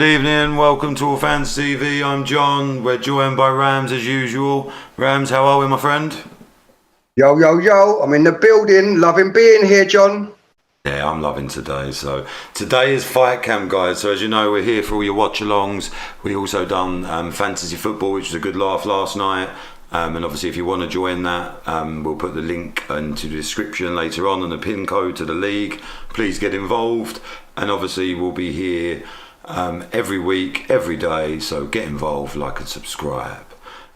Good evening, welcome to allfanstv. I'm John. We're joined by Rams as usual. Rams, how are we, my friend? Yo, yo, yo, I'm in the building, loving being here, John. Yeah, I'm loving today. So today is fight camp, guys. So as you know, we're here for all your watch-alongs. We also done fantasy football, which was a good laugh last night. And obviously, if you want to join that, we'll put the link into the description later on and the pin code to the league. Please get involved. And obviously, we'll be here every week, every day. So get involved, like and subscribe.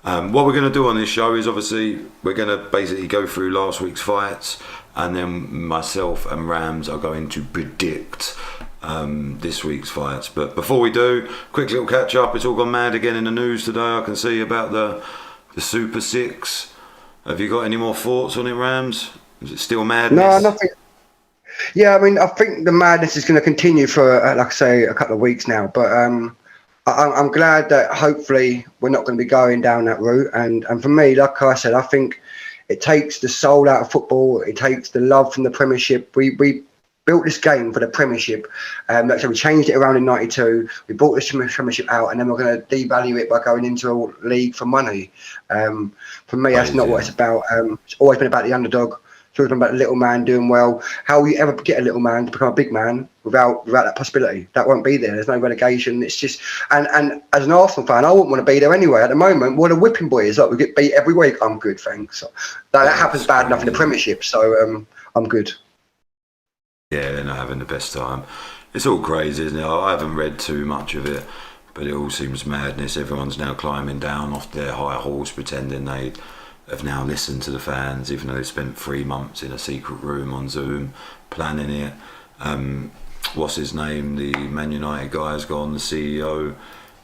What we're going to do on this show is obviously we're going to basically go through last week's fights, and then myself and Rams are going to predict this week's fights. But before we do, quick little catch up. It's all gone mad again in the news today. I can see about the Super Six. Have you got any more thoughts on it, Rams? Is it still madness? No, nothing. Yeah, I mean, I think the madness is going to continue for, like I say, a couple of weeks now. But I'm glad that hopefully we're not going to be going down that route. And for me, like I said, I think it takes the soul out of football. It takes the love from the Premiership. We built this game for the Premiership. Like I said, we changed it around in '92. We brought this Premiership out, and then we're going to devalue it by going into a league for money. For me, that's not what it's about. It's always been about the underdog. It's always been about the little man doing well. How will you ever get a little man to become a big man without that possibility? That won't be there. There's no relegation. It's just, and as an Arsenal fan, I wouldn't want to be there anyway. At the moment, what a whipping boy is like. We get beat every week. I'm good, thanks. So, that happens bad enough in the Premiership, so I'm good. Yeah, they're not having the best time. It's all crazy, isn't it? I haven't read too much of it, but it all seems madness. Everyone's now climbing down off their high horse, pretending they have now listened to the fans, even though they spent 3 months in a secret room on Zoom planning it. What's his name? The Man United guy has gone, the CEO,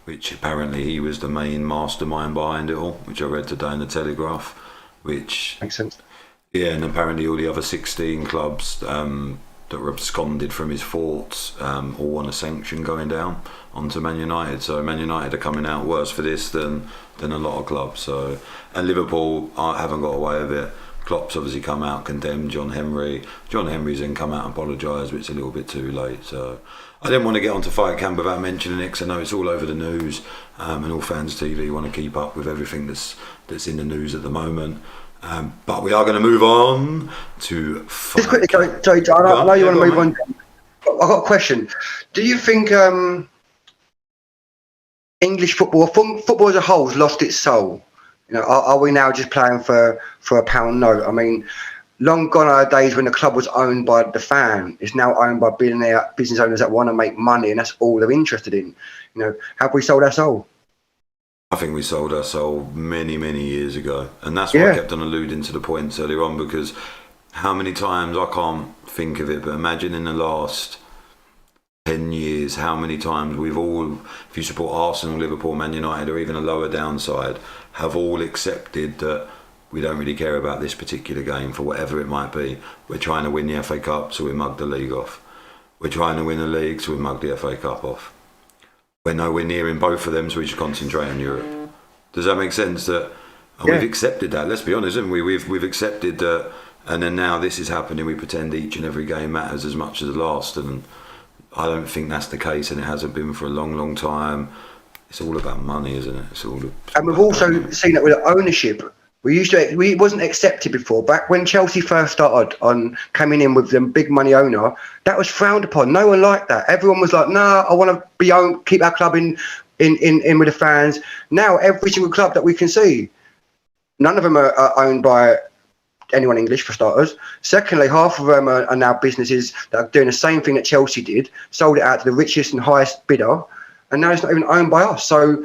which apparently he was the main mastermind behind it all, which I read today in the Telegraph. Which makes sense. Yeah, and apparently all the other 16 clubs that were absconded from his forts all want a sanction going down onto Man United. So Man United are coming out worse for this than a lot of clubs. So, and Liverpool haven't got away with it. Klopp's obviously come out, condemned John Henry. John Henry's then come out and apologised, but it's a little bit too late. So I didn't want to get onto fight camp without mentioning it, because I know it's all over the news, and allfanstv want to keep up with everything that's in the news at the moment. But we are going to move on to fight. Just quickly, sorry, John, I know you want to move on. I've got a question. Do you think English football as a whole has lost its soul? You know, are we now just playing for a pound note? I mean, long gone are the days when the club was owned by the fan. It's now owned by billionaire business owners that want to make money, and that's all they're interested in. You know, have we sold our soul? I think we sold our soul many, many years ago. And that's why I kept on alluding to the points earlier on, because how many times, I can't think of it, but imagine in the last 10 years, how many times we've all, if you support Arsenal, Liverpool, Man United, or even a lower downside, have all accepted that we don't really care about this particular game for whatever it might be. We're trying to win the FA Cup, so we mug the league off. We're trying to win the league, so we mug the FA Cup off. We're nowhere near in both of them, so we should concentrate on Europe. Does that make sense? That we've accepted that. Let's be honest, haven't we? We've accepted that, and then now this is happening. We pretend each and every game matters as much as the last, and I don't think that's the case, and it hasn't been for a long, long time. It's all about money, isn't it? It's all and we've also seen that with ownership. We wasn't accepted before. Back when Chelsea first started on coming in with them big money owner, that was frowned upon. No one liked that. Everyone was like, "Nah, I want to be owned, keep our club in with the fans." Now every single club that we can see, none of them are owned by anyone English, for starters. Secondly, half of them are now businesses that are doing the same thing that Chelsea did, sold it out to the richest and highest bidder, and now it's not even owned by us. So.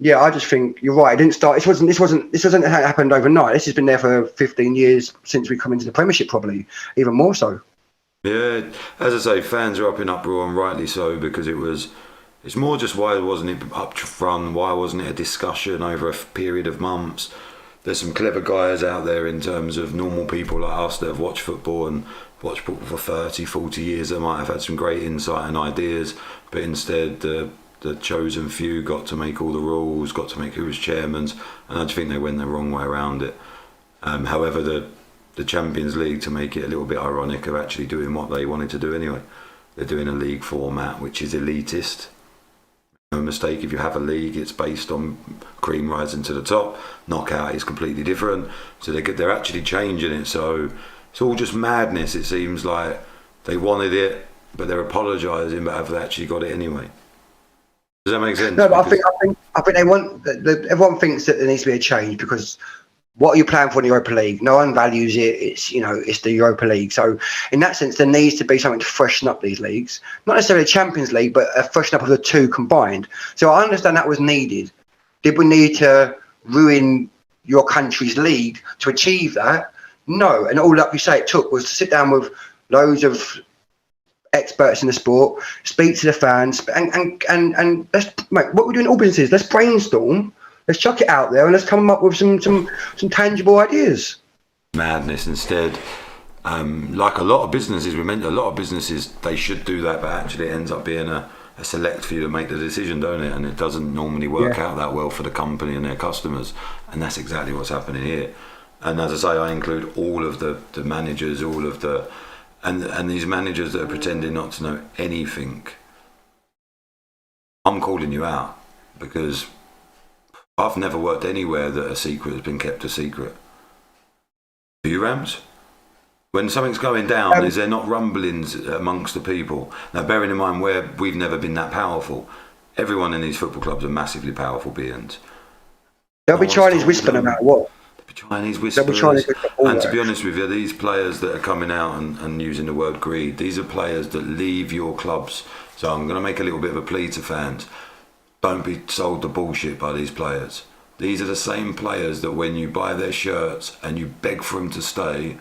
Yeah, I just think you're right. It didn't start. This hasn't happened overnight. This has been there for 15 years since we come into the Premiership, probably even more so. Yeah, as I say, fans are up in uproar, and rightly so, because it's more just why wasn't it up front? Why wasn't it a discussion over a period of months? There's some clever guys out there in terms of normal people like us that have watched football and watched football for 30, 40 years. They might have had some great insight and ideas, but instead the chosen few got to make all the rules, got to make who was chairman, and I just think they went the wrong way around it. However, the Champions League, to make it a little bit ironic, are actually doing what they wanted to do anyway. They're doing a league format which is elitist. No mistake, if you have a league, it's based on cream rising to the top. Knockout is completely different. So they're actually changing it. So it's all just madness. It seems like they wanted it, but they're apologising, but have they actually got it anyway? Does that make sense? No, but I think they want. Everyone thinks that there needs to be a change because what are you playing for in the Europa League? No one values it. It's it's the Europa League. So in that sense, there needs to be something to freshen up these leagues. Not necessarily a Champions League, but a freshen up of the two combined. So I understand that was needed. Did we need to ruin your country's league to achieve that? No. And all, like you say, it took was to sit down with loads of experts in the sport, speak to the fans, and let's mate, what we do in all businesses. Let's brainstorm. Let's chuck it out there and let's come up with some tangible ideas. Madness instead. Like a lot of businesses, they should do that, but actually it ends up being a select few to make the decision, don't it? And it doesn't normally work out that well for the company and their customers. And that's exactly what's happening here. And as I say, I include all of the managers, all of the and these managers that are pretending not to know anything. I'm calling you out because I've never worked anywhere that a secret has been kept a secret. Do you, Rams? When something's going down, is there not rumblings amongst the people? Now, bearing in mind we've never been that powerful. Everyone in these football clubs are massively powerful beings. They'll be Chinese whispering no matter what. Chinese whisperers. And to be honest with you, these players that are coming out and using the word greed, these are players that leave your clubs. So I'm going to make a little bit of a plea to fans. Don't be sold the bullshit by these players. These are the same players that when you buy their shirts and you beg for them to stay,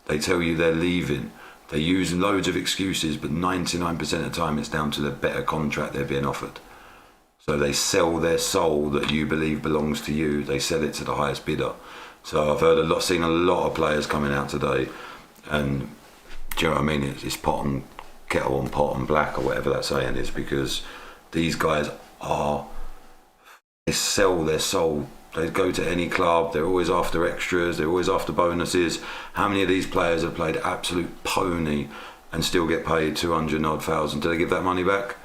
they tell you they're leaving. They use loads of excuses, but 99% of the time it's down to the better contract they're being offered. So they sell their soul that you believe belongs to you. They sell it to the highest bidder. So I've seen a lot of players coming out today, and do you know what I mean? It's pot and kettle and pot and black, or whatever that saying is, because these guys they sell their soul. They go to any club. They're always after extras. They're always after bonuses. How many of these players have played absolute pony and still get paid 200 odd thousand? Do they give that money back?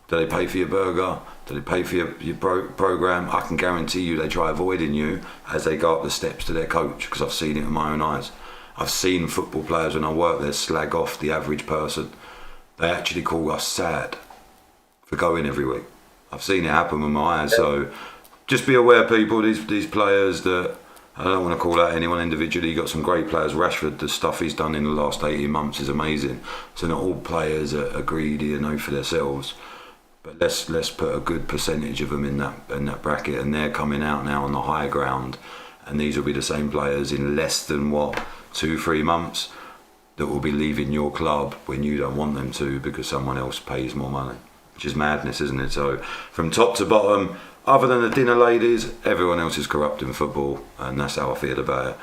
Do they pay for your burger? Do they pay for your program? I can guarantee you they try avoiding you as they go up the steps to their coach, because I've seen it with my own eyes. I've seen football players when I work there slag off the average person. They actually call us sad for going every week. I've seen it happen with my eyes. So just be aware, people, these players that, I don't want to call out anyone individually. You've got some great players. Rashford, the stuff he's done in the last 18 months is amazing. So not all players are greedy and know for themselves. But let's put a good percentage of them in that bracket, and they're coming out now on the high ground, and these will be the same players in less than 2-3 months that will be leaving your club when you don't want them to, because someone else pays more money, which is madness, isn't it? So from top to bottom, other than the dinner ladies, everyone else is corrupt in football, and that's how I feel about it.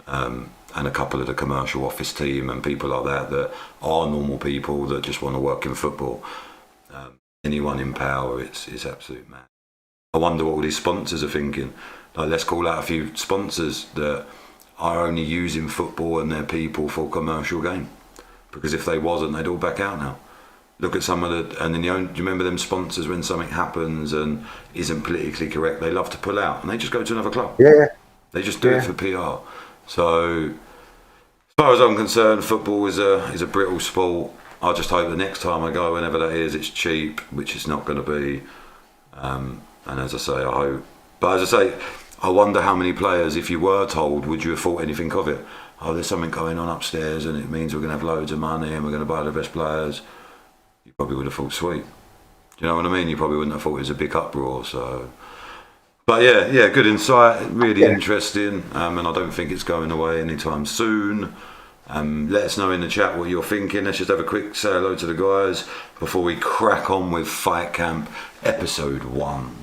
And a couple of the commercial office team and people like that are normal people that just want to work in football. Anyone in power, it's absolute mad. I wonder what all these sponsors are thinking. Like, let's call out a few sponsors that are only using football and their people for commercial gain. Because if they wasn't, they'd all back out now. Look at some of the, and then do you remember them sponsors when something happens and isn't politically correct? They love to pull out and they just go to another club. Yeah. They just do it for PR. So, as far as I'm concerned, football is a brittle sport. I just hope the next time I go, whenever that is, it's cheap, which it's not going to be. And as I say, I hope. But as I say, I wonder how many players, if you were told, would you have thought anything of it? Oh, there's something going on upstairs and it means we're going to have loads of money and we're going to buy the best players. You probably would have thought, sweet. Do you know what I mean? You probably wouldn't have thought it was a big uproar. So, but yeah, good insight, really interesting. And I don't think it's going away anytime soon. Let us know in the chat what you're thinking. Let's just have a quick say hello to the guys before we crack on with Fight Camp episode 1.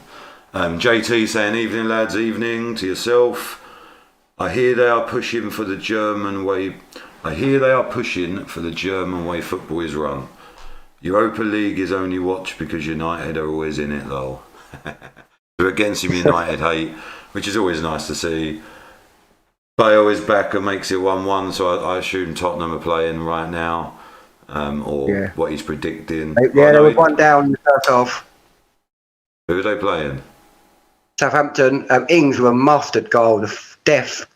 JT saying, evening lads, evening to yourself. I hear they are pushing for the German way football is run. Europa League is only watched because United are always in it, lol. We're against some United hate, which is always nice to see. Bale is back and makes it 1-1, so I assume Tottenham are playing right now, what he's predicting. Yeah, they were 1 down in the first half. Who are they playing? Southampton. Ings with a mustard goal. The deaf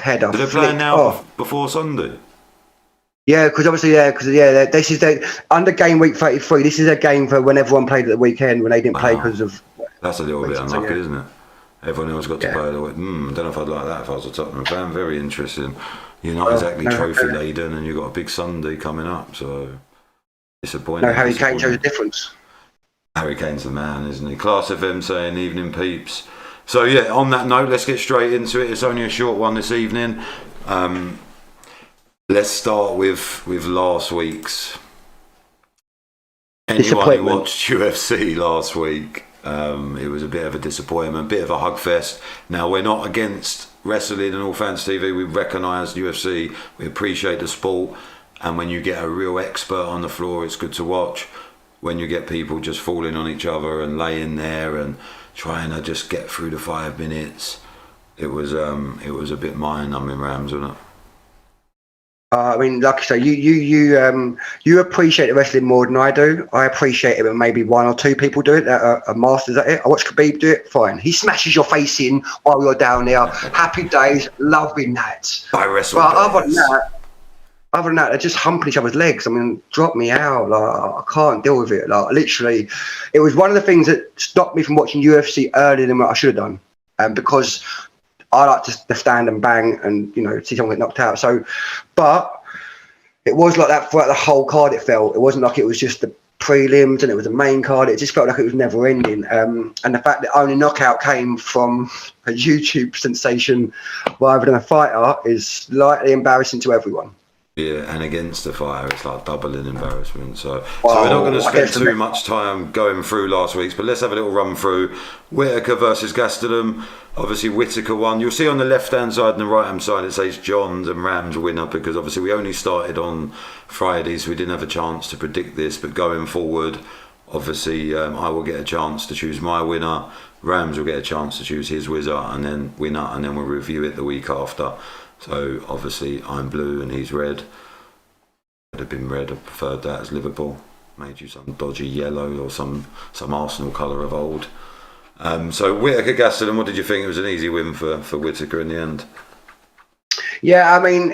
header. Are they playing now before Sunday? Yeah, because obviously, this is under game week 33. This is a game for when everyone played at the weekend when they didn't play because of. That's a little bit unlucky, isn't it? Everyone else got to play the week. I don't know if I'd like that if I was a Tottenham fan. Very interesting. You're not exactly trophy laden, and you've got a big Sunday coming up, so disappointing. No, Harry Kane shows a difference. Harry Kane's the man, isn't he? Class FM saying evening peeps. So yeah, on that note, let's get straight into it. It's only a short one this evening. Let's start with last week's. Anyone who watched UFC last week, it was a bit of a disappointment, a bit of a hug fest. Now, we're not against wrestling and All Fans TV. We recognise UFC. We appreciate the sport. And when you get a real expert on the floor, it's good to watch. When you get people just falling on each other and laying there and trying to just get through the 5 minutes, it was a bit mind-numbing, Rams, wasn't it? I mean, like I say, you appreciate the wrestling more than I do. I appreciate it when maybe 1 or 2 people do it that are masters at it. I watch Khabib do it, fine. He smashes your face in while you're down there. Happy days, loving that. I wrestle. But other than that, they're just humping each other's legs. I mean, drop me out. Like, I can't deal with it. Like, literally, it was one of the things that stopped me from watching UFC earlier than what I should have done. Because I like to stand and bang and, see someone get knocked out. So, but it was like that throughout the whole card, it felt. It wasn't like it was just the prelims and it was the main card. It just felt like it was never ending. And the fact that only knockout came from a YouTube sensation rather than a fighter is slightly embarrassing to everyone. Yeah, and against the fighter, it's like doubling embarrassment. So we're not going to spend too much time going through last week's, but let's have a little run through. Whittaker versus Gastelum. Obviously, Whittaker won. You'll see on the left-hand side and the right-hand side, it says Johns and Rams winner, because obviously we only started on Friday, so we didn't have a chance to predict this. But going forward, obviously, I will get a chance to choose my winner. Rams will get a chance to choose his winner, and then we'll review it the week after. So obviously I'm blue and he's red. Would have been red. I preferred that as Liverpool. Made you some dodgy yellow or some Arsenal colour of old. So Whittaker Gastelum, what did you think? It was an easy win for Whittaker in the end. Yeah, I mean,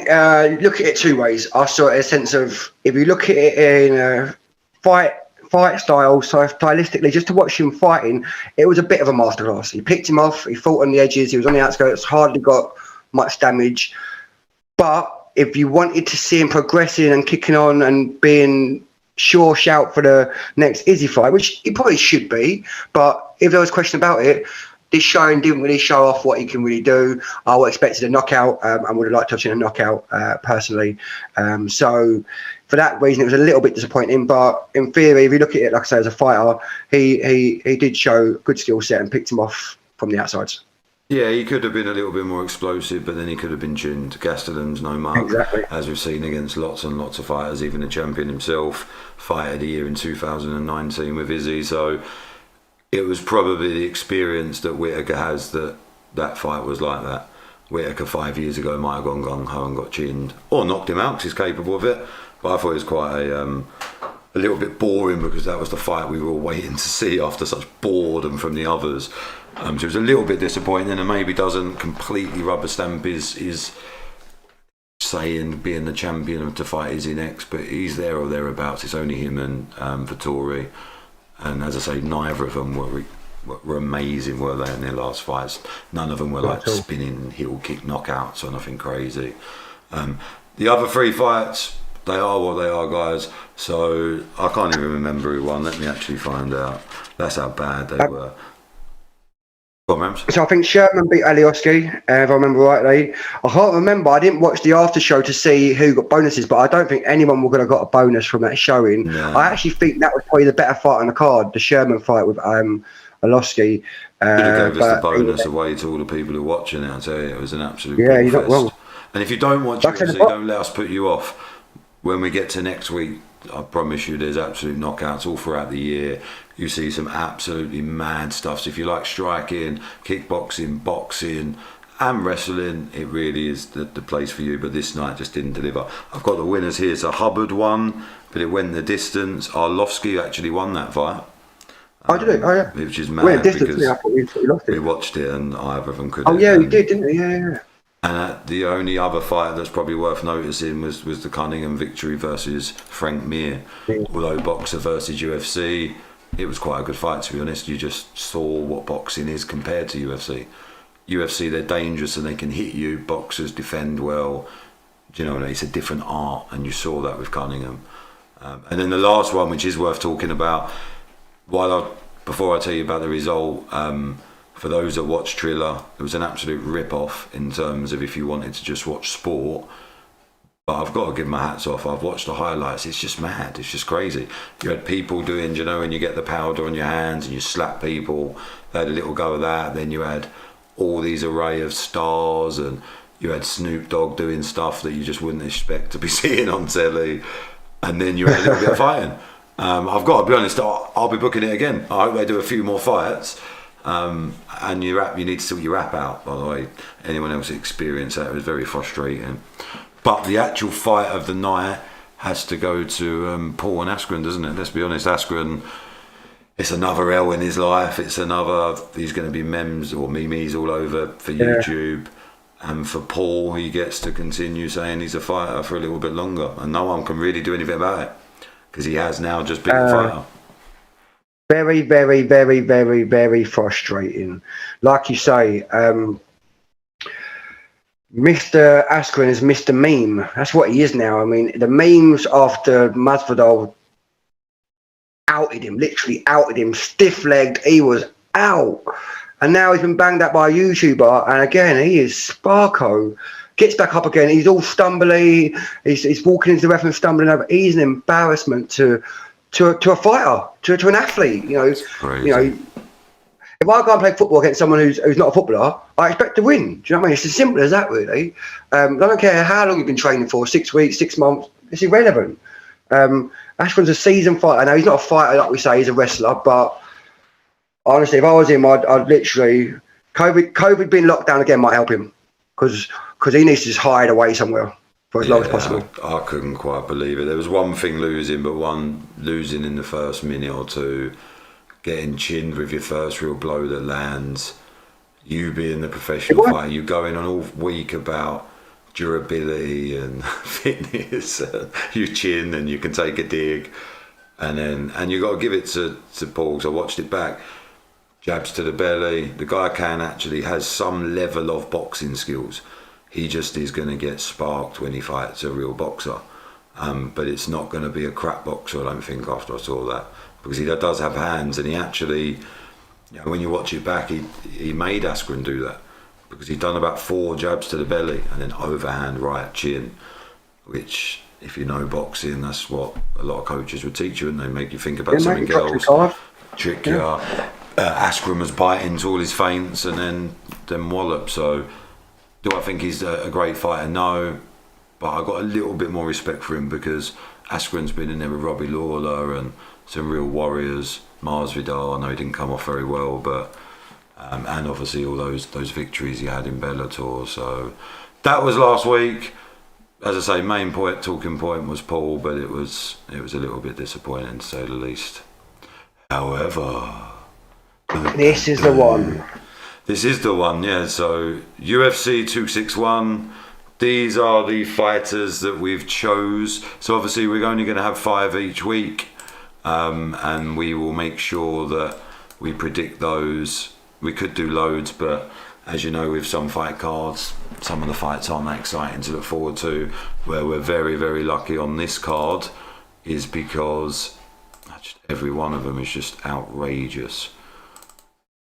look at it 2 ways. I saw it in a sense of, if you look at it in a fight style, so stylistically, just to watch him fighting, it was a bit of a masterclass. He picked him off, he fought on the edges, he was on the outskirts, hardly got much damage. But if you wanted to see him progressing and kicking on and being sure shout for the next Izzy fight, which he probably should be, but if there was a question about it, this showing didn't really show off what he can really do. I would expected a knockout and would have liked to have seen a knockout personally. So for that reason, it was a little bit disappointing. But in theory, if you look at it, like I say, as a fighter, he did show good skill set and picked him off from the outsides. Yeah, he could have been a little bit more explosive, but then he could have been tuned. Gastelum's no mug, exactly. As we've seen against lots and lots of fighters, even the champion himself, fight of the year in 2019 with Izzy. So it was probably the experience that Whittaker has that fight was like that. Whittaker 5 years ago might have gone gung-ho and got chinned, or knocked him out because he's capable of it. But I thought it was quite a little bit boring, because that was the fight we were all waiting to see after such boredom from the others. So it was a little bit disappointing, and maybe doesn't completely rubber stamp his saying being the champion to fight Izzy next, but he's there or thereabouts. It's only him and Vettori, and as I say, neither of them were amazing, were they, in their last fights? None of them were like spinning heel kick knockouts or nothing crazy. The other 3 fights, they are what they are, guys. So I can't even remember who won. Let me actually find out. That's how bad they were. Go on, Rams. So I think Sherman beat Alioski, if I remember rightly. I can't remember. I didn't watch the after show to see who got bonuses, but I don't think anyone would have got a bonus from that showing. No. I actually think that was probably the better fight on the card, the Sherman fight with Alioski. Could have gave us the bonus away to all the people who are watching it. I tell you, it was an absolute you're not wrong. And if you don't watch UFC, don't let us put you off. When we get to next week, I promise you there's absolute knockouts all throughout the year. You see some absolutely mad stuff. So if you like striking, kickboxing, boxing and wrestling, it really is the place for you. But this night just didn't deliver. I've got the winners here. So Hubbard won, but it went the distance. Arlovsky actually won that fight. I did it. Oh yeah. Which is Went mad distance. because I thought you lost we it. watched it and either of them couldn't. Oh yeah, you did, didn't you? Yeah. And the only other fight that's probably worth noticing was the Cunningham victory versus Frank Mir. Yeah. Although boxer versus UFC, it was quite a good fight, to be honest. You just saw what boxing is compared to UFC. UFC, they're dangerous and they can hit you. Boxers defend well. Do you know what I mean? It's a different art, and you saw that with Cunningham. And then the last one, which is worth talking about, before I tell you about the result, for those that watch Triller, it was an absolute rip-off in terms of if you wanted to just watch sport. But I've got to give my hats off. I've watched the highlights. It's just mad. It's just crazy. You had people doing, you know, when you get the powder on your hands and you slap people, they had a little go of that. Then you had all these array of stars, and you had Snoop Dogg doing stuff that you just wouldn't expect to be seeing on telly. And then you had a little bit of fighting. I've got to be honest, I'll be booking it again. I hope they do a few more fights. And you need to sort your rap out, by the way. Anyone else experienced that? It was very frustrating. But the actual fight of the night has to go to Paul and Askren, doesn't it? Let's be honest, Askren, it's another L in his life. He's going to be memes or memes all over for YouTube. And for Paul, he gets to continue saying he's a fighter for a little bit longer. And no one can really do anything about it because he has now just been a fighter. Very, very, very, very, very frustrating. Like you say, Mr. Askren is Mr. Meme. That's what he is now. I mean, the memes after Masvidal literally outed him, stiff-legged. He was out. And now he's been banged up by a YouTuber. And again, he is Sparko. Gets back up again. He's all stumbly. He's walking into the ref and stumbling over. He's an embarrassment to a fighter, to an athlete. You know, if I go and play football against someone who's not a footballer, I expect to win. Do you know what I mean? It's as simple as that, really. I don't care how long you've been training for, 6 weeks, 6 months. It's irrelevant. Askren's a seasoned fighter. Now, he's not a fighter like we say, he's a wrestler, but honestly, if I was him, I'd literally... COVID being locked down again might help him because he needs to just hide away somewhere for as long as possible. I couldn't quite believe it. There was one thing losing, but one losing in the first minute or two, getting chinned with your first real blow that lands, you being the professional fighter, you going on all week about durability and fitness, you chin and you can take a dig, and you got to give it to Paul. So I watched it back. Jabs to the belly. The guy has some level of boxing skills. He just is going to get sparked when he fights a real boxer. But it's not going to be a crap boxer, I don't think, after I saw that. Because he does have hands, and he actually, when you watch it back, he made Askren do that. Because he'd done about 4 jabs to the belly and then overhand right chin, which, if you know boxing, that's what a lot of coaches would teach you, and they make you think about something else. Trick you. Askren was biting to all his feints and then wallop. So, do I think he's a great fighter? No. But I got a little bit more respect for him because Askren's been in there with Robbie Lawler and some real warriors. Masvidal, I know he didn't come off very well, but and obviously all those victories he had in Bellator. So that was last week. As I say, talking point was Paul, but it was a little bit disappointing to say the least. However, this is the one. This is the one, yeah. So UFC 261. These are the fighters that we've chose. So obviously we're only going to have 5 each week, and we will make sure that we predict those. We could do loads, but as you know, with some fight cards, some of the fights aren't that exciting to look forward to. Where we're very, very lucky on this card is because every one of them is just outrageous.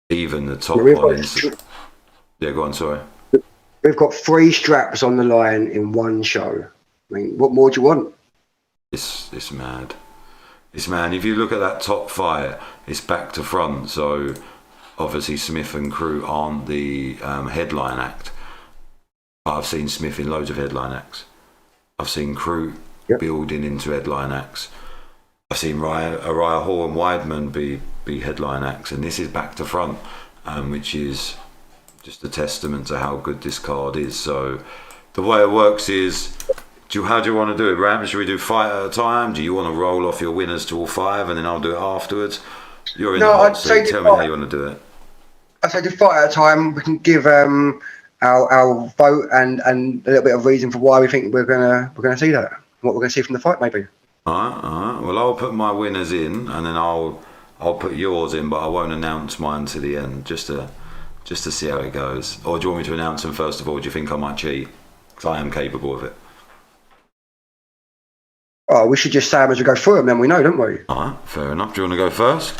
Even the top one. Yeah, go on, sorry. We've got 3 straps on the line in one show. I mean, what more do you want? It's mad. It's mad. If you look at that top fight, it's back to front. So obviously Smith and Crew aren't the headline act. But I've seen Smith in loads of headline acts. I've seen Crew building into headline acts. I've seen Uriah Hall and Weidman be headline acts, and this is back to front, which is just a testament to how good this card is. So the way it works is, how do you want to do it, Ram? Should we do fight at a time? Do you want to roll off your winners to all 5 and then I'll do it afterwards? You're in the hot seat. Tell me how you want to do it. I say, to fight at a time. We can give our vote and a little bit of reason for why we think we're gonna see that. What we're gonna see from the fight, maybe. All right. Well, I'll put my winners in, and then I'll put yours in, but I won't announce mine to the end, just to see how it goes. Or do you want me to announce them first of all? Do you think I might cheat? Because I am capable of it. Oh, we should just say them as we go through them, then we know, don't we? All right, fair enough. Do you want to go first?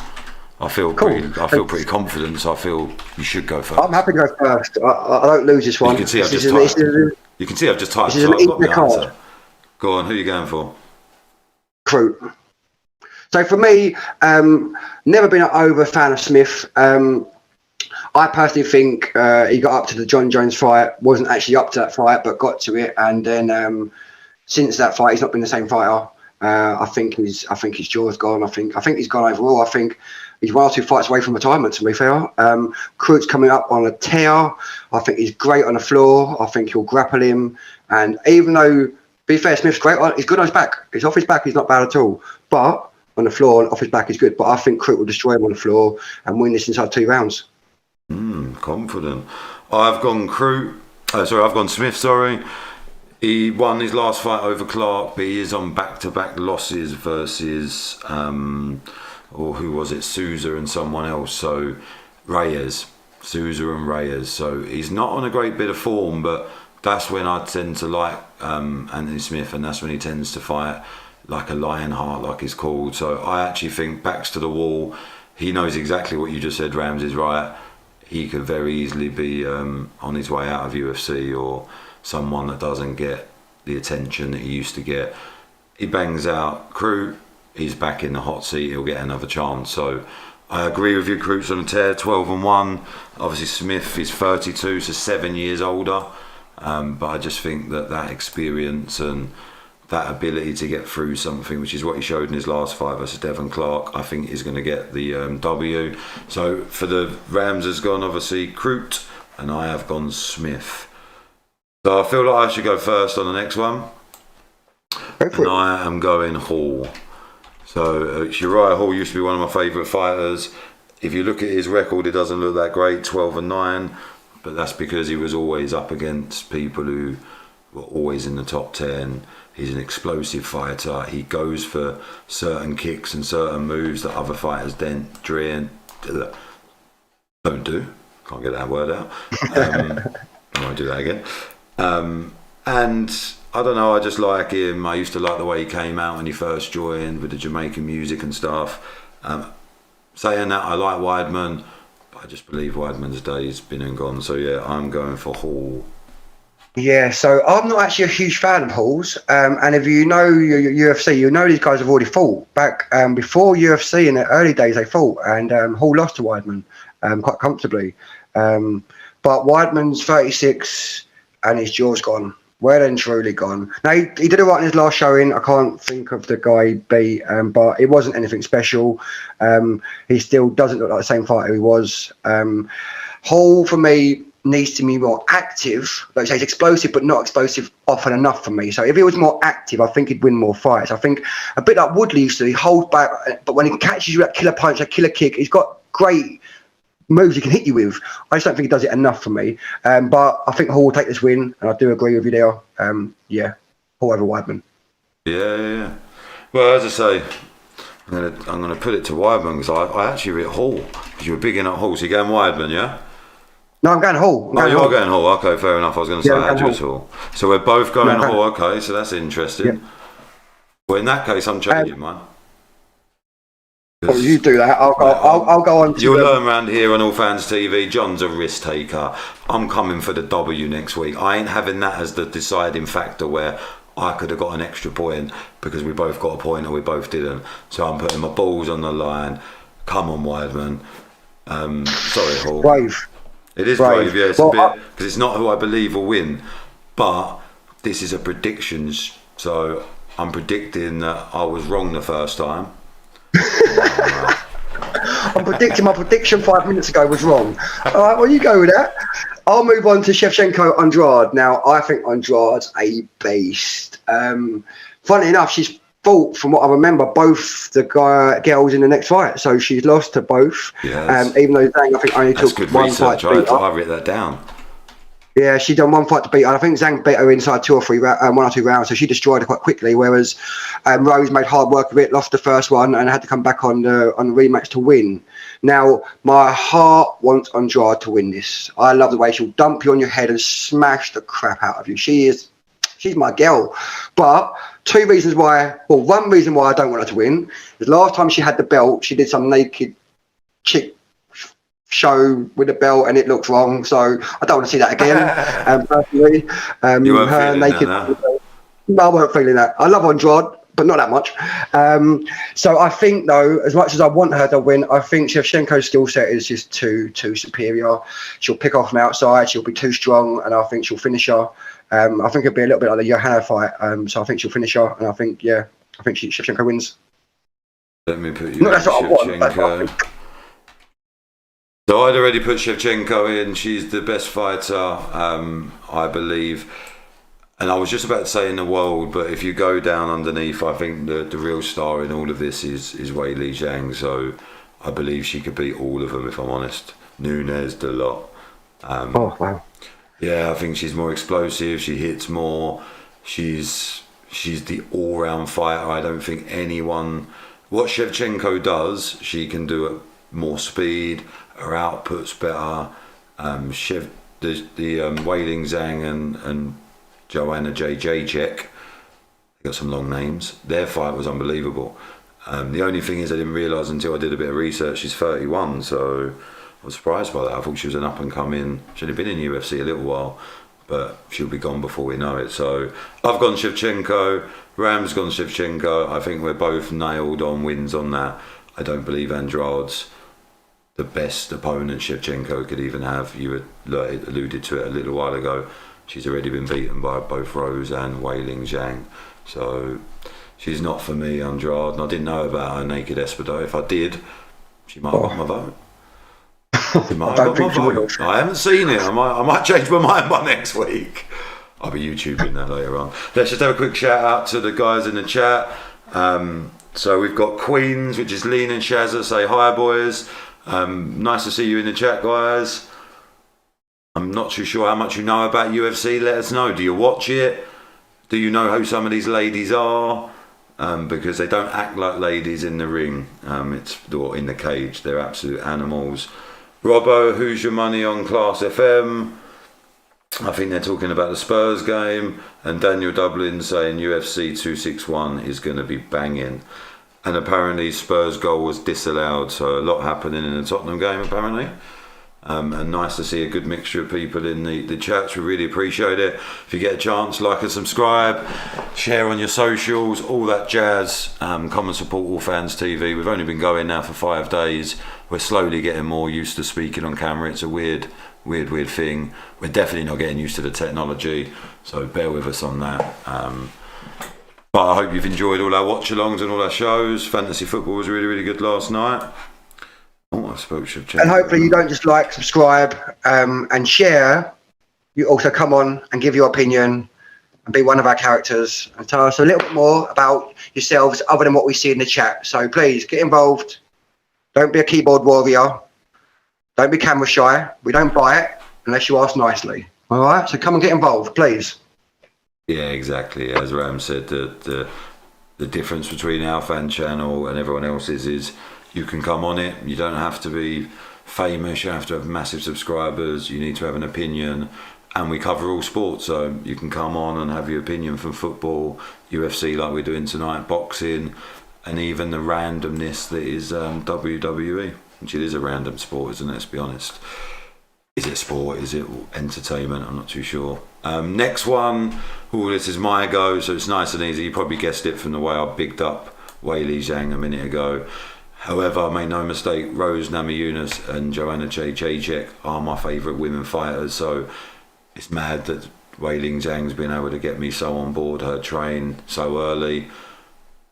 I feel pretty confident, so I feel you should go first. I'm happy to go first. I don't lose this one. You can see I've just typed. You can see I've just typed. So I've got the answer. Go on. Who are you going for? Crute. So for me, never been an over fan of Smith. I personally think he got up to the John Jones fight, wasn't actually up to that fight, but got to it, and then since that fight, he's not been the same fighter. I think his jaw's gone. I think he's gone overall. I think he's 1 or 2 fights away from retirement, to be fair. Crute's coming up on a tear. I think he's great on the floor. I think he'll grapple him. And even though, be fair, Smith's great, he's good on his back. He's off his back, he's not bad at all. But on the floor and off his back, he's good. But I think Crute will destroy him on the floor and win this inside 2 rounds. Confident. I've gone Smith, sorry. He won his last fight over Clark, but he is on back-to-back losses versus, who was it, Souza and someone else. So Souza and Reyes. So he's not on a great bit of form, but that's when I tend to like Anthony Smith, and that's when he tends to fight like a Lionheart, like he's called. So I actually think backs to the wall. He knows exactly what you just said, Rams is right. He could very easily be on his way out of UFC, or someone that doesn't get the attention that he used to get. He bangs out Crute, he's back in the hot seat, he'll get another chance. So I agree with you, Crute's on a tear, 12-1. Obviously Smith is 32, so 7 years older. But I just think that experience and that ability to get through something, which is what he showed in his last fight versus Devon Clark, I think is going to get the W. So for the Rams has gone obviously Crute, and I have gone Smith. So I feel like I should go first on the next one. And I am going Hall. So Uriah Hall used to be one of my favourite fighters. If you look at his record, it doesn't look that great, 12-9. But that's because he was always up against people who were always in the top 10. He's an explosive fighter. He goes for certain kicks and certain moves that other fighters don't do. Can't get that word out. I won't do that again. And I don't know, I just like him. I used to like the way he came out when he first joined with the Jamaican music and stuff. Saying that, I like Weidman, but I just believe Weidman's day's been and gone. So yeah, I'm going for Hall. Yeah, so I'm not actually a huge fan of Hall's. And if you know your UFC, you know these guys have already fought. Back before UFC in the early days, they fought. And Hall lost to Weidman quite comfortably. But Weidman's 36 and his jaw's gone. Well and truly gone. Now, he did it right in his last showing. I can't think of the guy he beat, but it wasn't anything special. He still doesn't look like the same fighter he was. Hall, for me, needs to be more active. Like I say, he's explosive, but not explosive often enough for me. So if he was more active, I think he'd win more fights. I think a bit like Woodley used to, he holds back, but when he catches you that killer punch, that killer kick, he's got great moves he can hit you with. I just don't think he does it enough for me. But I think Hall will take this win, and I do agree with you there. Hall over Weidman. Yeah. Well, as I say, I'm gonna put it to Weidman because I actually read Hall because you were big in at Hall. So you're going Weidman, yeah? No, I'm going Hall. You're going Hall. Okay, fair enough. I was going to say Adjus Hall. So we're both going Hall. Okay, so that's interesting. Yeah. Well, in that case, I'm changing mine. Well, you do that. I'll go on. You'll learn around here on All Fans TV. John's a risk taker. I'm coming for the W next week. I ain't having that as the deciding factor where I could have got an extra point because we both got a point or we both didn't. So I'm putting my balls on the line. Come on, Weidman. Sorry, Hall. Brave. It is brave, yeah. It's a bit because it's not who I believe will win, but this is a predictions. So I'm predicting that I was wrong the first time. I'm predicting my prediction 5 minutes ago was wrong. All right, well, you go with that. I'll move on to Shevchenko Andrade. Now, I think Andrade's a beast. Funny enough, she's fought, from what I remember, both the girls in the next fight. So she's lost to both. Yes. Even though Zhang, I think, only That's took good one research. fight to beat her. I wrote that down. Yeah, she done one fight to beat her. I think Zhang beat her inside 1 or 2 rounds, so she destroyed her quite quickly. Whereas Rose made hard work of it, lost the first one, and had to come back on the rematch to win. Now, my heart wants Andrade to win this. I love the way she'll dump you on your head and smash the crap out of you. She's my girl. But one reason why I don't want her to win is last time she had the belt, she did some naked chick show with the belt and it looked wrong, so I don't want to see that again. Personally, You weren't feeling naked. No, I weren't feeling that. I love Andrade, but not that much. So I think, though, as much as I want her to win, I think Shevchenko's skill set is just too superior. She'll pick off from outside, she'll be too strong, and I think she'll finish her. I think it'll be a little bit like the Johanna fight. So I think she'll finish her, and I think Shevchenko wins. Let me put you Not that's what I want, Shevchenko. So I'd already put Shevchenko in. She's the best fighter, I believe. And I was just about to say in the world, but if you go down underneath, I think the real star in all of this is Weili Zhang. So I believe she could beat all of them, if I'm honest. Nunes, the lot. Oh, wow. Yeah, I think she's more explosive. She hits more. She's the all-round fighter. I don't think anyone... What Shevchenko does, she can do it more speed. Her output's better. The Weili Zhang and Joanna Jacek, they got some long names. Their fight was unbelievable. The only thing is I didn't realise until I did a bit of research she's 31, so I was surprised by that. I thought she was an up-and-coming... She'd have been in UFC a little while, but she'll be gone before we know it. So I've gone Shevchenko, Ram's gone Shevchenko. I think we're both nailed on wins on that. I don't believe Andrade's the best opponent Shevchenko could even have. You alluded to it a little while ago. She's already been beaten by both Rose and Weili Zhang. So she's not for me, Andrade. And I didn't know about her naked Espadon. If I did, she might have got my vote. I haven't seen it. I might change my mind by next week. I'll be YouTubing that later on. Let's just have a quick shout out to the guys in the chat. So we've got Queens, which is Lean and Shazza. Say hi, boys. Nice to see you in the chat, guys. I'm not too sure how much you know about UFC. Let us know. Do you watch it? Do you know who some of these ladies are? Because they don't act like ladies in the ring. Or in the cage. They're absolute animals. Robbo, who's your money on Class FM? I think they're talking about the Spurs game. And Daniel Dublin saying UFC 261 is going to be banging. And apparently Spurs goal was disallowed, so a lot happening in the Tottenham game apparently. And nice to see a good mixture of people in the chats. We really appreciate it. If you get a chance, like and subscribe, share on your socials, all that jazz. Come and support All Fans TV. We've only been going now for 5 days. We're slowly getting more used to speaking on camera. It's a weird thing. We're definitely not getting used to the technology, so bear with us on that. But I hope you've enjoyed all our watch-alongs and all our shows. Fantasy football was really, really good last night. Oh, I suppose should change. And hopefully you don't just like, subscribe, and share. You also come on and give your opinion and be one of our characters and tell us a little bit more about yourselves other than what we see in the chat. So please get involved. Don't be a keyboard warrior. Don't be camera shy. We don't buy it unless you ask nicely. All right? So come and get involved, please. Yeah, exactly. As Ram said, the difference between our fan channel and everyone else's is you can come on it. You don't have to be famous. You don't have to have massive subscribers. You need to have an opinion. And we cover all sports, so you can come on and have your opinion from football, UFC like we're doing tonight, boxing, and even the randomness that is WWE, which it is a random sport, isn't it? Let's be honest. Is it sport? Is it entertainment? I'm not too sure. Next one. This is my go, so it's nice and easy. You probably guessed it from the way I bigged up Weili Zhang a minute ago. However, I made no mistake, Rose Namajunas and Joanna Jacek are my favourite women fighters, so it's mad that Weili Zhang's been able to get me so on board her train so early.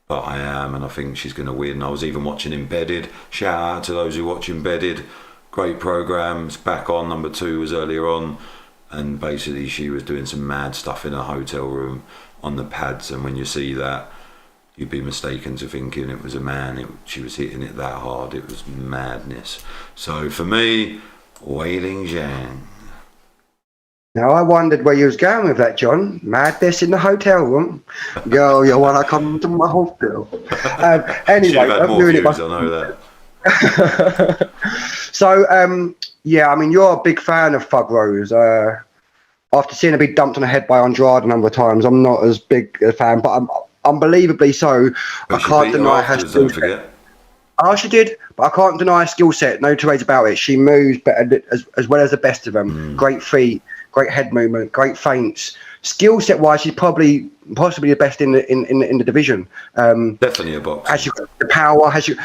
But I am, and I think she's going to win. I was even watching Embedded. Shout out to those who watch Embedded. Great programme. It's back on. Number 2 was earlier on. And basically she was doing some mad stuff in a hotel room on the pads. And when you see that, you'd be mistaken to thinking it was a man. She was hitting it that hard. It was madness. So for me, Wei Ling Zhang. Now I wondered where you was going with that, John. Madness in the hotel room. Girl, you wanna come to my hotel? Anyway, I've doing it. I know that. So, yeah, I mean, you're a big fan of Thug Rose. After seeing her be dumped on the head by Andrade a number of times, I'm not as big a fan, but I'm unbelievably so. But I can't deny her skill set. Oh, she did, but I can't deny her skill set. No two ways about it. She moves better as well as the best of them. Great feet, great head movement, great feints. Skill set wise, she's possibly the best in the division. Definitely a boxer. Has she got the power? Has she?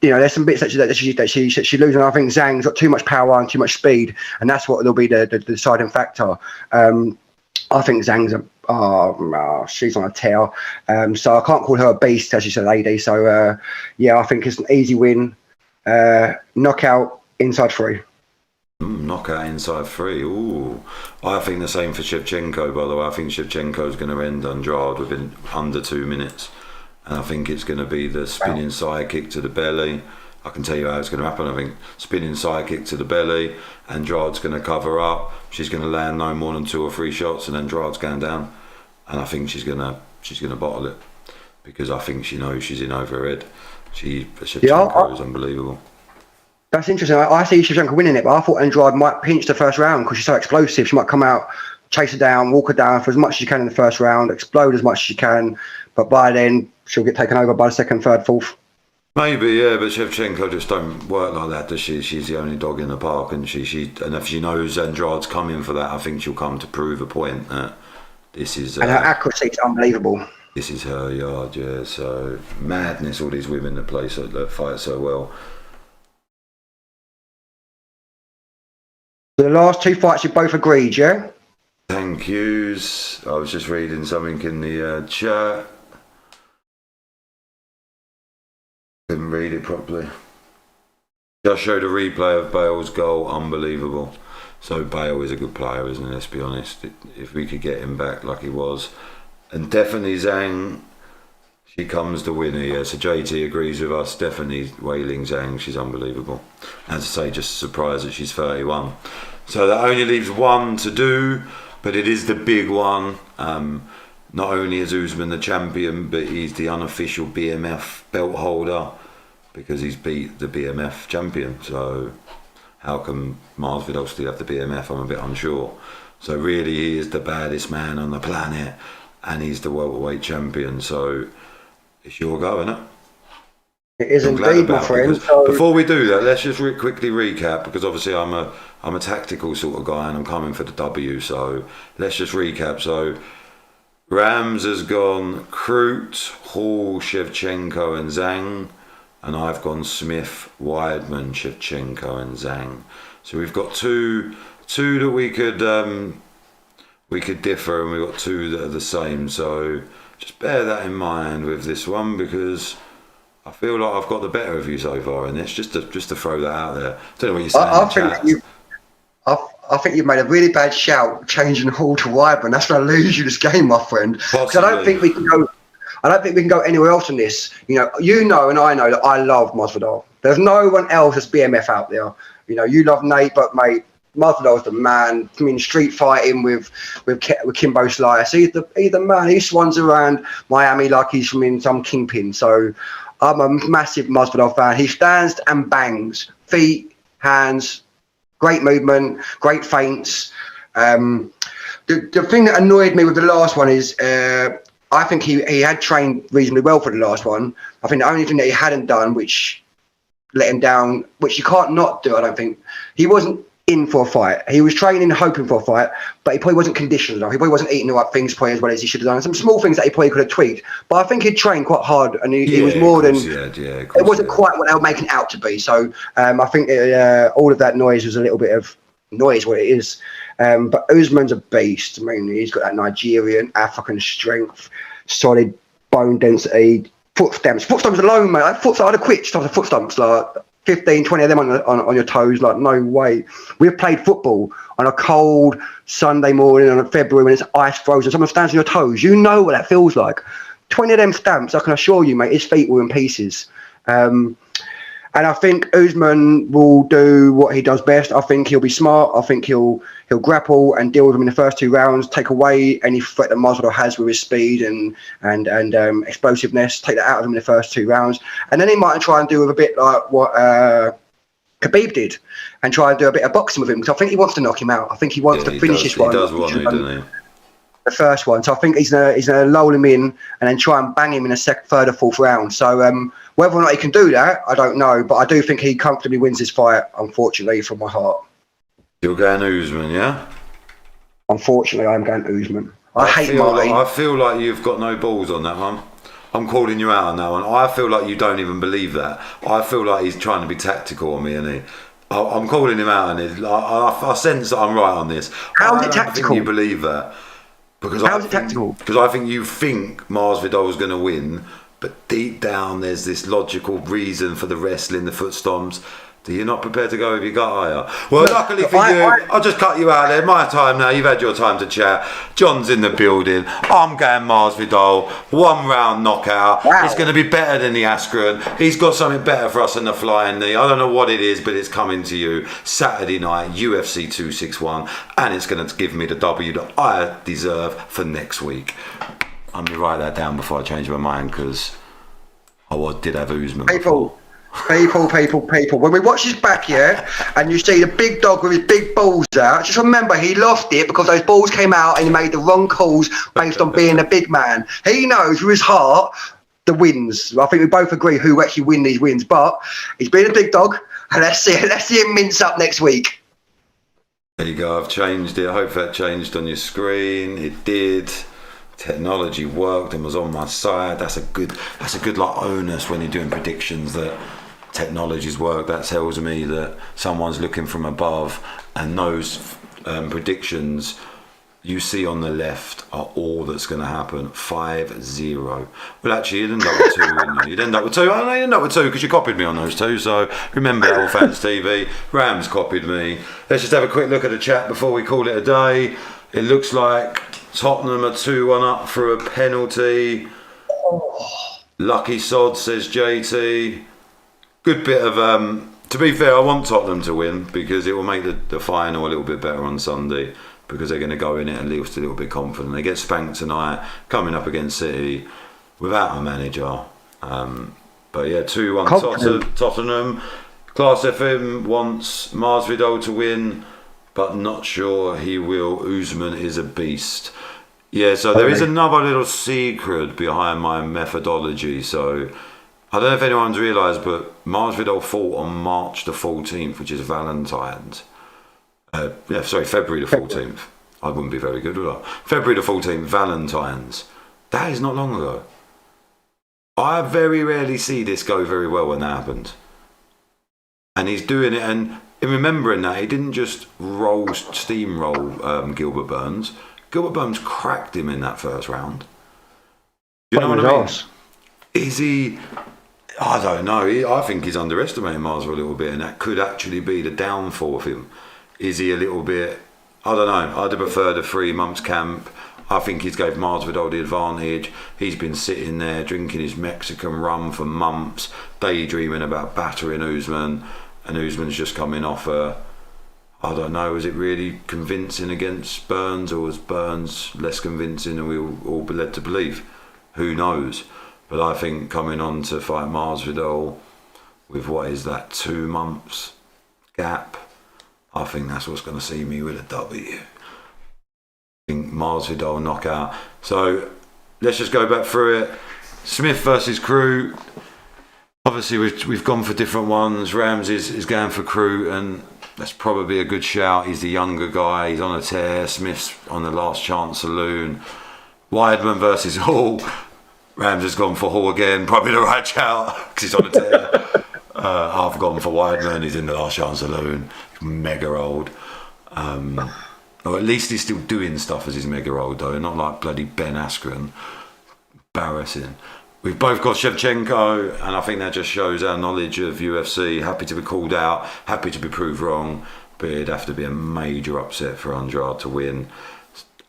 There's some bits that she loses, and I think Zhang's got too much power and too much speed, and that's what will be the deciding factor. I think Zhang's she's on a tear. So I can't call her a beast, as she's a lady. So yeah, I think it's an easy win. Knockout inside 3. Knockout inside 3. Ooh, I think the same for Shevchenko. By the way, I think Shevchenko's going to end Andrade within under 2 minutes, and I think it's going to be the spinning side kick to the belly. I can tell you how it's going to happen. I think spinning side kick to the belly. Andrade's going to cover up. She's going to land no more than 2 or 3 shots, and Andrade's going down. And I think she's going to bottle it, because I think she knows she's in over her head. Shevchenko is unbelievable. That's interesting. I see Shevchenko winning it, but I thought Andrade might pinch the first round because she's so explosive. She might come out, chase her down, walk her down for as much as she can in the first round, explode as much as she can, but by then she'll get taken over by the second, third, fourth. Maybe, yeah, but Shevchenko just don't work like that, does she? She's the only dog in the park, and and if she knows Andrade's coming for that, I think she'll come to prove a point that this is. And her accuracy is unbelievable. This is her yard, yeah. So madness, all these women that play that fight so well. The last 2 fights you both agreed, yeah? Thank yous. I was just reading something in the chat. Didn't read it properly. Just showed a replay of Bale's goal. Unbelievable. So Bale is a good player, isn't he? Let's be honest. If we could get him back like he was. And definitely Zhang, she comes the winner, yeah. So JT agrees with us. Definitely Wei Ling Zhang. She's unbelievable. As I say, just surprised that she's 31. So that only leaves one to do, but it is the big one. Not only is Usman the champion, but he's the unofficial BMF belt holder, because he's beat the BMF champion. So how come Masvidal still have the BMF? I'm a bit unsure. So really, he is the baddest man on the planet, and he's the welterweight champion. So it's your go, isn't it? It is indeed, my friend. So before we do that, let's just quickly recap, because obviously I'm a tactical sort of guy and I'm coming for the W. So let's just recap. So Rams has gone Kroot, Hall, Shevchenko and Zhang, and I've gone Smith, Weidman, Shevchenko and Zhang. So we've got two that we could differ, and we've got 2 that are the same. So just bear that in mind with this one, because I feel like I've got the better of you so far in this. Just to throw that out there. I don't know what you're saying. I think you've made a really bad shout changing Hall to Weidman. That's going to lose you this game, my friend. Because I don't think we can go. I don't think we can go anywhere else on this. You know, and I know that I love Masvidal. There's no one else that's BMF out there. You love Nate, but mate, Masvidal's the man. I mean, street fighting with Kimbo Slice. He's the man. He swans around Miami like he's from some kingpin. So I'm a massive Masvidal fan. He stands and bangs, feet, hands. Great movement, great feints. The thing that annoyed me with the last one is I think he had trained reasonably well for the last one. I think the only thing that he hadn't done, which let him down, which you can't not do, I don't think, he wasn't in for a fight. He was training, hoping for a fight, but he probably wasn't conditioned enough. He probably wasn't eating the right things probably as well as he should have done. Some small things that he probably could have tweaked, but I think he'd trained quite hard, and he was more than. It wasn't quite what they were making it out to be. So I think all of that noise was a little bit of noise, what it is. But Usman's a beast. I mean, he's got that Nigerian, African strength, solid bone density, foot stamps. Foot stamps alone, mate. I'd have quit just after foot stamps, like 15, 20 of them on your toes. Like, no way. We've played football on a cold Sunday morning on February when it's ice frozen. Someone stands on your toes. You know what that feels like. 20 of them stamps, I can assure you, mate, his feet were in pieces. And I think Usman will do what he does best. I think he'll be smart. I think he'll grapple and deal with him in the first 2 rounds, take away any threat that Masvidal has with his speed and explosiveness, take that out of him in the first 2 rounds. And then he might try and do with a bit like what Khabib did and try and do a bit of boxing with him, because I think he wants to knock him out. I think he wants to finish this one. He does want to, doesn't he? The first one, so I think he's gonna lull him in and then try and bang him in the second, third, or fourth round. So whether or not he can do that, I don't know, but I do think he comfortably wins this fight. Unfortunately, from my heart. You're going Usman, yeah? Unfortunately, I'm going Usman. I hate Marty. I feel like you've got no balls on that one. I'm calling you out on that one. I feel like you don't even believe that. I feel like he's trying to be tactical on me, and I'm calling him out on it. I sense that I'm right on this. How is it tactical? I don't think you believe that. How is it tactical? Because I think you think Masvidal's going to win, but deep down there's this logical reason for the wrestling, the foot stomps. That you're not prepared to go with your gut, are you? Well, luckily for you, I'll just cut you out there. My time now. You've had your time to chat. John's in the building. I'm going Masvidal. 1 round knockout. Wow. It's going to be better than the Askren. He's got something better for us than the flying knee. I don't know what it is, but it's coming to you Saturday night, UFC 261, and it's going to give me the W that I deserve for next week. I'm going to write that down before I change my mind, because I did have Usman before. People. When we watch his back, and you see the big dog with his big balls out, just remember he lost it because those balls came out and he made the wrong calls based on being a big man. He knows with his heart the wins. I think we both agree who actually win these wins, but he's been a big dog, and let's see him mince up next week. There you go. I've changed it. I hope that changed on your screen. It did. Technology worked and was on my side. That's a good like onus when you're doing predictions, that technology's work. That tells me that someone's looking from above, and those predictions you see on the left are all that's going to happen. 5-0. Well, actually, you'd end up with 2, wouldn't you? You'd end up with 2. I know you'd end up with 2 because you copied me on those 2. So remember, allfanstv. Rams copied me. Let's just have a quick look at the chat before we call it a day. It looks like Tottenham are 2-1 up for a penalty. Lucky sod, says JT. Good bit of to be fair, I want Tottenham to win because it will make the final a little bit better on Sunday, because they're going to go in it at least a little bit confident. They get spanked tonight, coming up against City without a manager. But yeah, 2-1 Tottenham. Class FM wants Masvidal to win, but not sure he will. Usman is a beast. Yeah, so there is another little secret behind my methodology. So I don't know if anyone's realised, but Masvidal fought on March the 14th, which is Valentine's. February the 14th. I wouldn't be very good, would I? February the 14th, Valentine's. That is not long ago. I very rarely see this go very well when that happens. And he's doing it, and in remembering that, he didn't just steamroll Gilbert Burns. Gilbert Burns cracked him in that first round. You know what I mean? Is he... I don't know. I think he's underestimating Masvidal a little bit, and that could actually be the downfall of him. Is he a little bit... I don't know. I'd have preferred a 3 months camp. I think he's gave Masvidal the advantage. He's been sitting there drinking his Mexican rum for months, daydreaming about battering Usman, and Usman's just coming off I don't know, was it really convincing against Burns, or was Burns less convincing than we all led to believe? Who knows? But I think coming on to fight Masvidal with what is that, 2 months gap, I think that's what's going to see me with a W. I think Masvidal knockout. So let's just go back through it. Smith versus Crew. Obviously we've gone for different ones. Rams is going for Crew, and that's probably a good shout. He's the younger guy. He's on a tear. Smith's on the last chance saloon. Weidman versus Hall. Rams has gone for Hall again. Probably the right shout because he's on a tear. I've gone for Weidman. He's in the last chance saloon. He's mega old. Or at least he's still doing stuff as he's mega old, though. Not like bloody Ben Askren. Embarrassing. We've both got Shevchenko, and I think that just shows our knowledge of UFC. Happy to be called out, happy to be proved wrong, but it'd have to be a major upset for Andrade to win.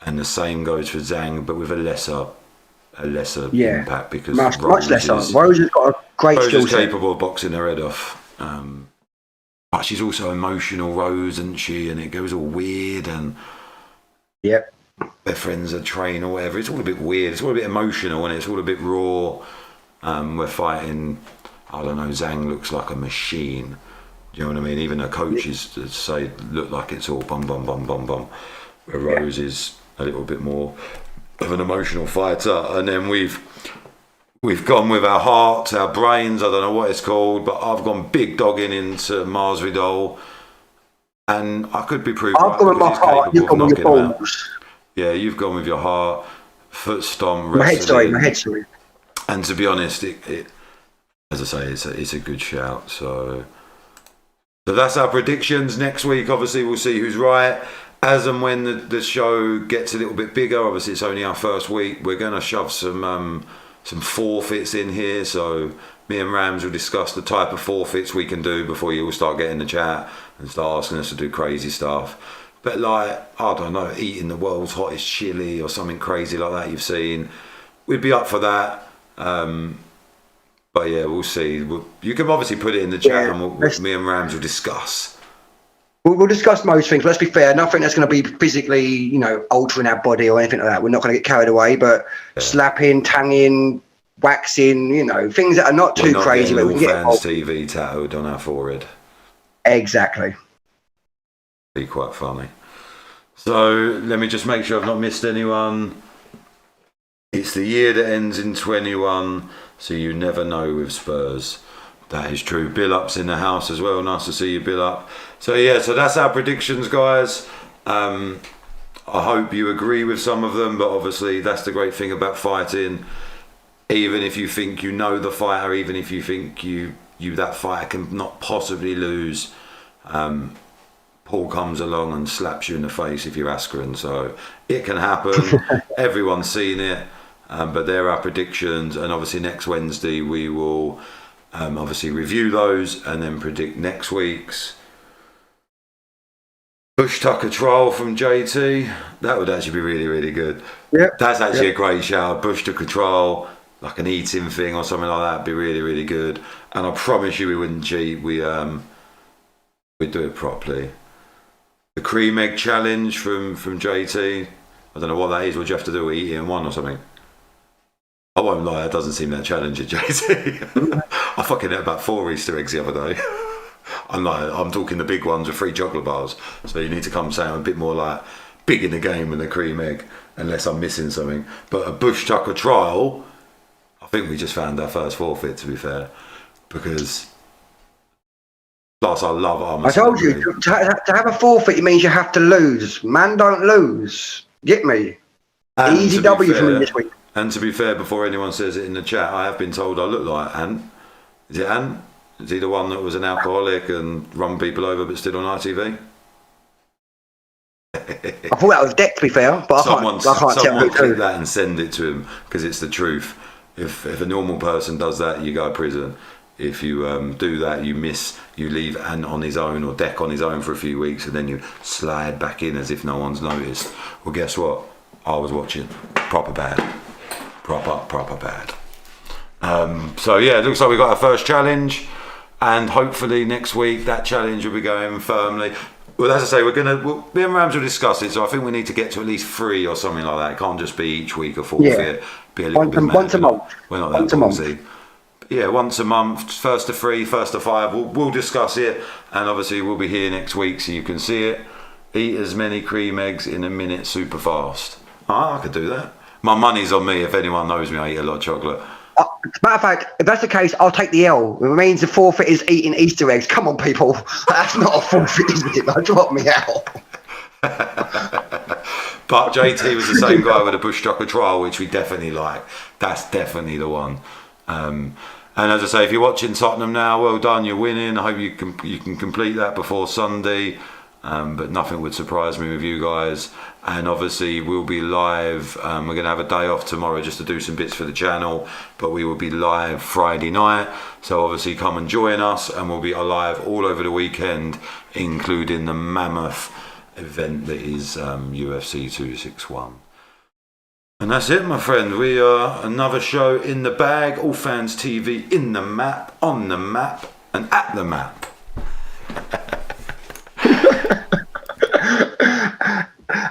And the same goes for Zhang, but with a lesser a lesser impact because much lesser. Rose has got a great skill set. Rose is capable of boxing her head off. But she's also emotional, Rose, isn't she? And it goes all weird and their friends are trained or whatever. It's all a bit weird. It's all a bit emotional and it's all a bit raw. We're fighting, I don't know, Zhang looks like a machine. Do you know what I mean? Even her coaches say look like it's all bum bum bum bum bum. Where Rose is a little bit more of an emotional fighter. And then we've gone with our hearts, our brains, I don't know what it's called, but I've gone big dogging into Masvidal. And I could be proved I've gone with my heart, you've gone with your balls. Yeah, you've gone with your heart, foot stomp, wrestling. My head, sorry. And to be honest, it as I say, it's a good shout. So that's our predictions. Next week, obviously, we'll see who's right. As and when the show gets a little bit bigger, obviously it's only our first week, we're going to shove some forfeits in here. So me and Rams will discuss the type of forfeits we can do before you all start getting the chat and start asking us to do crazy stuff. But like, I don't know, eating the world's hottest chili or something crazy like that you've seen. We'd be up for that. But yeah, we'll see. You can obviously put it in the chat and me and Rams will discuss. We'll discuss most things. Let's be fair. Nothing that's going to be physically, altering our body or anything like that. We're not going to get carried away. But slapping, tonguing, waxing, things that are not too crazy. But we can get allfanstv tattooed on our forehead. Exactly. Be quite funny. So let me just make sure I've not missed anyone. It's the year that ends in 21, so you never know with Spurs. That is true. Bill Up's in the house as well. Nice to see you, Bill Up. So so that's our predictions, guys. I hope you agree with some of them, but obviously that's the great thing about fighting. Even if you think you know the fighter, even if you think you that fighter can not possibly lose, Paul comes along and slaps you in the face if you're Askren. So it can happen. Everyone's seen it. But there are predictions, and obviously next Wednesday we will obviously review those and then predict next week's Bush Tucker trial from JT. That would actually be really, really good. Yep. That's actually a great shout. Bush Tucker trial, like an eating thing or something like that, would be really, really good. And I promise you we wouldn't cheat. We'd do it properly. The cream egg challenge from JT. I don't know what that is. What do you have to do? Eat it in one or something? I won't lie, it doesn't seem that challenging, JT. I fucking ate about 4 Easter eggs the other day. I'm talking the big ones with 3 chocolate bars. So you need to come say I'm a bit more like big in the game than the cream egg, unless I'm missing something. But a Bush Tucker trial, I think we just found our first forfeit, to be fair, because plus I love Armour. I told you, to have a forfeit, it means you have to lose. Man, don't lose. Get me. And easy W for me this week. And to be fair, before anyone says it in the chat, I have been told I look like Ant. Is it Ant? Is he the one that was an alcoholic and run people over but still on ITV? I thought that was Deck, to be fair, but I can't someone click that and send it to him, because it's the truth. If a normal person does that, you go to prison. If you do that, you leave Ant on his own or Deck on his own for a few weeks, and then you slide back in as if no one's noticed. Well, guess what? I was watching. Proper bad. Proper bad. So yeah, it looks like we got our first challenge, and hopefully next week that challenge will be going firmly. Well, as I say, me and Rams will discuss it, so I think we need to get to at least 3 or something like that. It can't just be each week a forfeit. Be a little bit mad. Once a month. We're not that ballsy. Yeah, once a month, first to 3, first to 5. We'll discuss it, and obviously we'll be here next week so you can see it. Eat as many cream eggs in a minute super fast. I could do that. My money's on me. If anyone knows me, I eat a lot of chocolate. As a matter of fact, if that's the case, I'll take the L. It means the forfeit is eating Easter eggs. Come on, people. That's not a forfeit, is it? Like, drop me out. But JT was the same guy with a Bush Tucker trial, which we definitely like. That's definitely the one. And as I say, if you're watching Tottenham now, well done, you're winning. I hope you can complete that before Sunday. But nothing would surprise me with you guys. And obviously we'll be live. We're going to have a day off tomorrow just to do some bits for the channel, but we will be live Friday night. So obviously come and join us, and we'll be alive all over the weekend, including the mammoth event that is UFC 261. And that's it, my friend. We are another show in the bag. All Fans TV in the map, on the map, and at the map.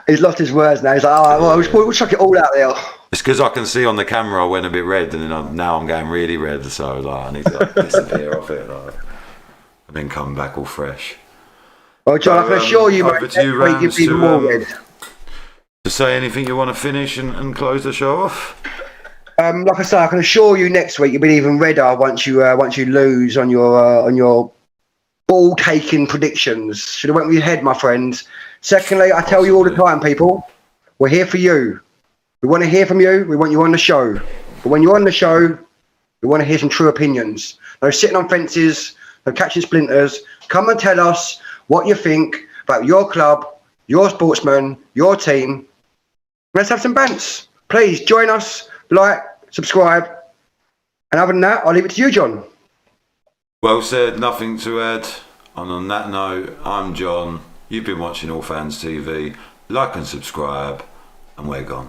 He's lost his words now. He's like, well, we'll chuck it all out there. It's because I can see on the camera I went a bit red, and then now I'm going really red, so like, I need to disappear off it, and then come back all fresh. Well, John, I can assure you, mate, you'll be more red. To say anything you want to finish and close the show off? Like I say, I can assure you next week you'll be even redder once you lose on your ball taking predictions. Should have went with your head, my friends. Secondly, I tell you all the time, people, we're here for you. We want to hear from you. We want you on the show. But when you're on the show, we want to hear some true opinions. No sitting on fences, no catching splinters. Come and tell us what you think about your club, your sportsman, your team. Let's have some bants. Please join us, like, subscribe. And other than that, I'll leave it to you, John. Well said, nothing to add. And on that note, I'm John. You've been watching All Fans TV. Like and subscribe, and we're gone.